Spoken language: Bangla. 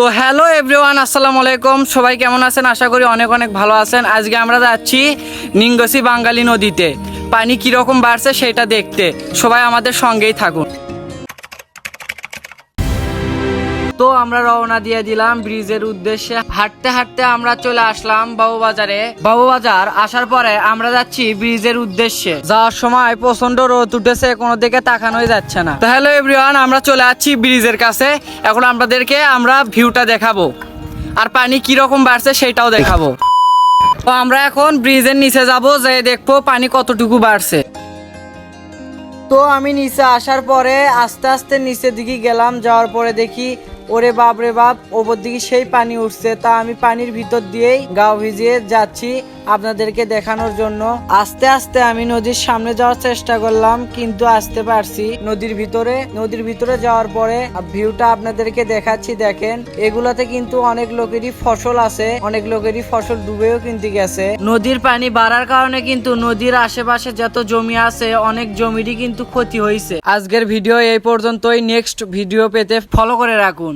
তো হ্যালো এভরিওয়ান, আসসালামু আলাইকুম। সবাই কেমন আছেন? আশা করি অনেক অনেক ভালো আছেন। আজকে আমরা যাচ্ছি নিঙ্গসি বাঙ্গালী নদীতে। পানি কীরকম বাড়ছে সেটা দেখতে সবাই আমাদের সঙ্গেই থাকুন। তো আমরা রওনা দিয়ে দিলাম ব্রিজের উদ্দেশ্যে। হাঁটতে হাঁটতে আমরা চলে আসলাম বাবুবাজারে। বাবুবাজার আসার পরে আমরা যাচ্ছি ব্রিজের উদ্দেশ্যে। যাওয়ার সময় প্রচন্ড রোদ উঠেছে, কোনো দিকে তাকানোই যাচ্ছে না। তো হ্যালো এভরিওয়ান, আমরা চলে আসছি ব্রিজের কাছে। এখন আপনাদেরকে আমরা ভিউটা দেখাবো আর পানি কিরকম বাড়ছে সেটাও দেখাবো। তো আমরা এখন ব্রিজের নিচে যাব, যে দেখবো পানি কতটুকু বাড়ছে। তো আমি নিচে আসার পরে আস্তে আস্তে নিচের দিকে গেলাম। যাওয়ার পরে দেখি ওরে বাপ রে বাপ, ওপর দিকে সেই পানি উঠছে। তা আমি পানির ভিতর দিয়েই গাও ভিজিয়ে যাচ্ছি আপনাদেরকে দেখানোর জন্য। আস্তে আস্তে আমি নদীর সামনে যাওয়ার চেষ্টা করলাম, কিন্তু আসতে পারছি নদীর ভিতরে যাওয়ার পরে ভিউটা আপনাদেরকে দেখাচ্ছি। দেখেন, এগুলাতে কিন্তু অনেক লোকেরই ফসল আছে, অনেক লোকেরই ফসল ডুবেও কিন্তু গেছে। নদীর পানি বাড়ার কারণে কিন্তু নদীর আশেপাশে যত জমি আছে অনেক জমিরই কিন্তু ক্ষতি হয়েছে। আজকের ভিডিও এই পর্যন্তই। নেক্সট ভিডিও পেতে ফলো করে রাখুন।